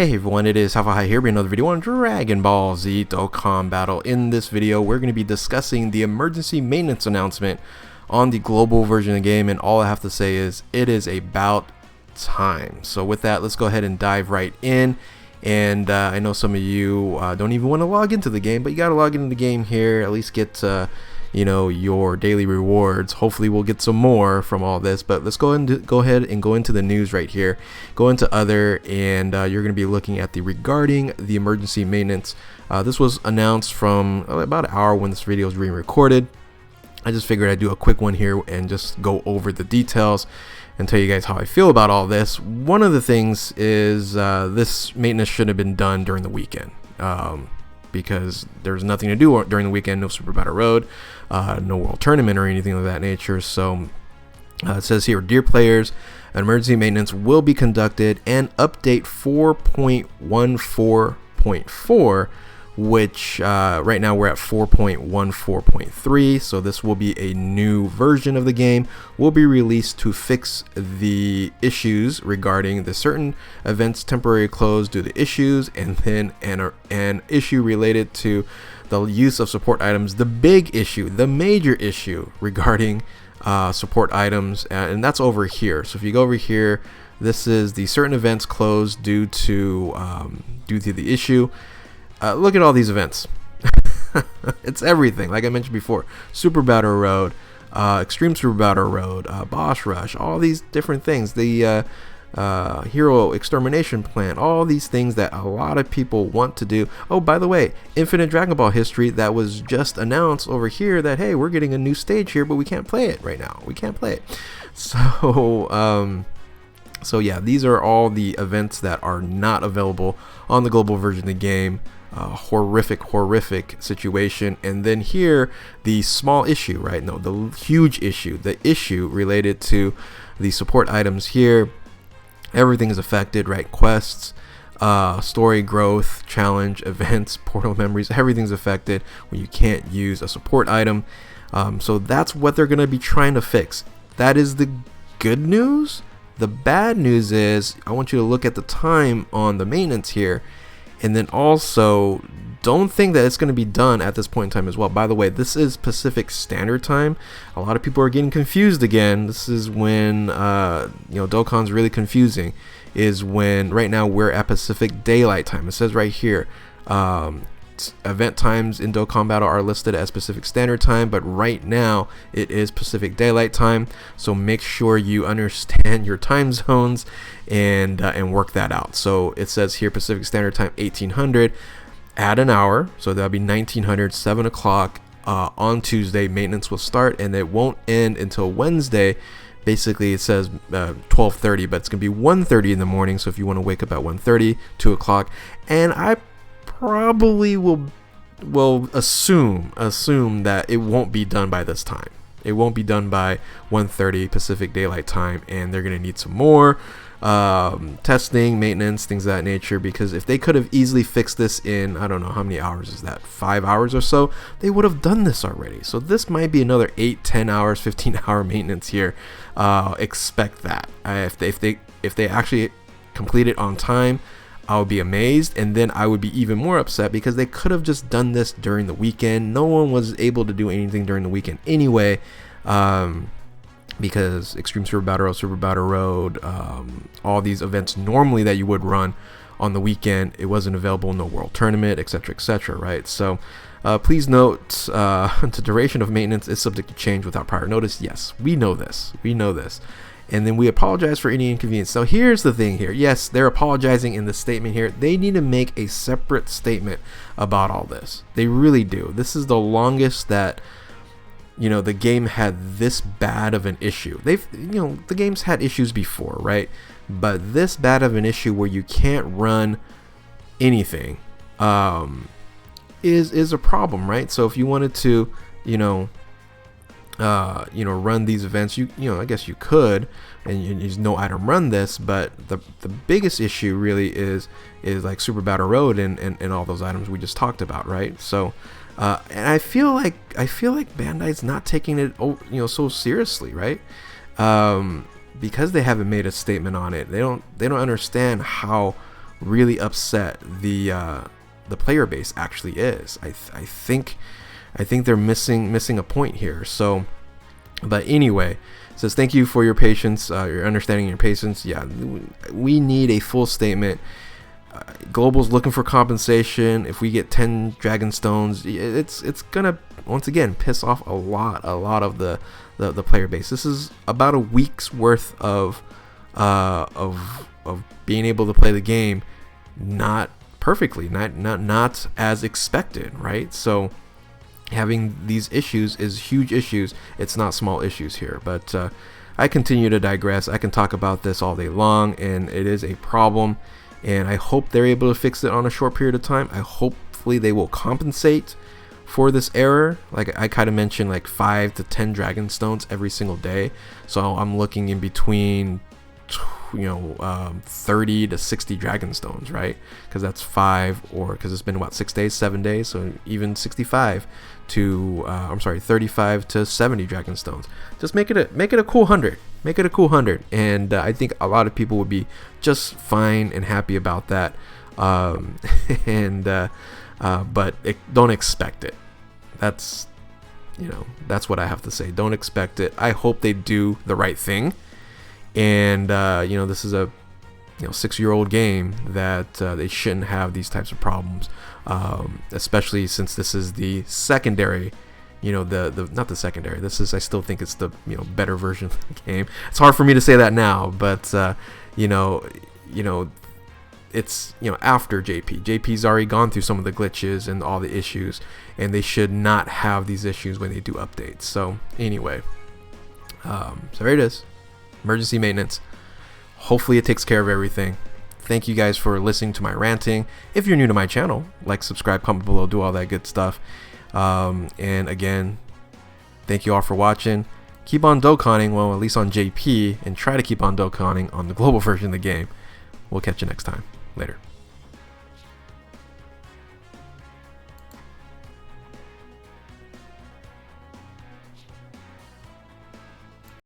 Hey everyone, it is High here with another video on Dragon Ball Z Dokkan Battle. In this video, we're going to be discussing the emergency maintenance announcement on the global version of the game, and all I have to say is it is about time. So with that, let's go ahead and dive right in. And I know some of you don't even want to log into the game, but you got to log into the game here, at least get your daily rewards. Hopefully we'll get some more from all this, but let's go ahead and go into the news right here. Go into other, and you're going to be looking at regarding the emergency maintenance. This was announced from about an hour when this video is being recorded. I just figured I'd do a quick one here and just go over the details and tell you guys how I feel about all this. One of the things is this maintenance should have been done during the weekend. Because there's nothing to do during the weekend, no Super Battle Road, no World Tournament or anything of that nature. So it says here, dear players, an emergency maintenance will be conducted, and update 4.14.4, which right now we're at 4.14.3, so this will be a new version of the game, will be released to fix the issues regarding the certain events temporarily closed due to issues, and then an issue related to the use of support items, the big issue, the major issue regarding support items, and that's over here. So if you go over here, this is the certain events closed due to the issue. Look at all these events. It's everything, like I mentioned before. Super Battle Road, Extreme Super Battle Road, Boss Rush, all these different things. The Hero Extermination Plan, all these things that a lot of people want to do. Oh, by the way, Infinite Dragon Ball History, that was just announced over here that, hey, we're getting a new stage here, but we can't play it right now. We can't play it. So, so yeah, these are all the events that are not available on the global version of the game. Horrific situation. And then here, the small issue, right? No, the huge issue, the issue related to the support items here. Everything is affected, right? Quests, story growth, challenge, events, portal memories, everything's affected when you can't use a support item. So that's what they're going to be trying to fix. That is the good news. The bad news is I want you to look at the time on the maintenance here, and then also don't think that it's going to be done at this point in time as well. By the way, this is Pacific Standard Time. A lot of people are getting confused again. This is when Dokkan's really confusing, is when right now we're at Pacific Daylight Time. It says right here, event times in Dokkan Battle are listed as Pacific Standard Time, but right now it is Pacific Daylight Time. So make sure you understand your time zones and work that out. So it says here Pacific Standard Time 1800. Add an hour, so that'll be 1900, 7 o'clock on Tuesday. Maintenance will start, and it won't end until Wednesday. Basically, it says 12:30, but it's gonna be 1:30 in the morning. So if you want to wake up at 1:30, 2 o'clock, and I probably will assume that it won't be done by this time. It won't be done by 1:30 Pacific Daylight Time, and they're gonna need some more testing, maintenance, things of that nature, because if they could have easily fixed this in, I don't know how many hours is that, 5 hours or so, they would have done this already. So this might be another 8, 10 hours, 15-hour maintenance here. Expect that. If they actually complete it on time, I would be amazed, and then I would be even more upset because they could have just done this during the weekend. No one was able to do anything during the weekend anyway, because Extreme Super Battle Road, all these events normally that you would run on the weekend, it wasn't available, no World Tournament, etc., right? So please note, the duration of maintenance is subject to change without prior notice. Yes, we know this. And then we apologize for any inconvenience. So here's the thing here. Yes, they're apologizing in the statement here. They need to make a separate statement about all this. They really do. This is the longest that the game had this bad of an issue. The game's had issues before, right? But this bad of an issue where you can't run anything is a problem, right? So if you wanted to, run these events, I guess you could, and you just no item run this, but the biggest issue really is like Super Battle Road and all those items we just talked about, right? So and I feel like Bandai's not taking it so seriously, right? Because they haven't made a statement on it. They don't understand how really upset the player base actually is. I think they're missing a point here. So, but anyway, it says thank you for your patience, your understanding, your patience. Yeah, we need a full statement. Global's looking for compensation. If we get 10 Dragon Stones, it's gonna once again piss off a lot of the player base. This is about a week's worth of being able to play the game not perfectly, not as expected, right? So having these issues is huge issues. It's not small issues here. But I continue to digress. I can talk about this all day long, and it is a problem. And I hope they're able to fix it on a short period of time. Hopefully they will compensate for this error. Like I kind of mentioned, like 5 to 10 Dragon Stones every single day. So I'm looking in between 30 to 60 Dragon Stones, right? Because that's 5, or because it's been what, 6 days, 7 days, so even 65 to 35 to 70 Dragon Stones. Just make it a cool 100. Make it a cool 100, and I think a lot of people would be just fine and happy about that. But don't expect it. That's what I have to say. Don't expect it. I hope they do the right thing. And this is a 6-year-old game that they shouldn't have these types of problems, especially since this is the secondary. Not the secondary. This is, I still think it's the better version of the game. It's hard for me to say that now, but it's after JP. JP's already gone through some of the glitches and all the issues, and they should not have these issues when they do updates. So anyway, so there it is. Emergency maintenance. Hopefully it takes care of everything. Thank you guys for listening to my ranting. If you're new to my channel, like, subscribe, comment below, do all that good stuff. And again, thank you all for watching. Keep on Dokkaning, well, at least on JP, and try to keep on Dokkaning on the global version of the game. We'll catch you next time. Later.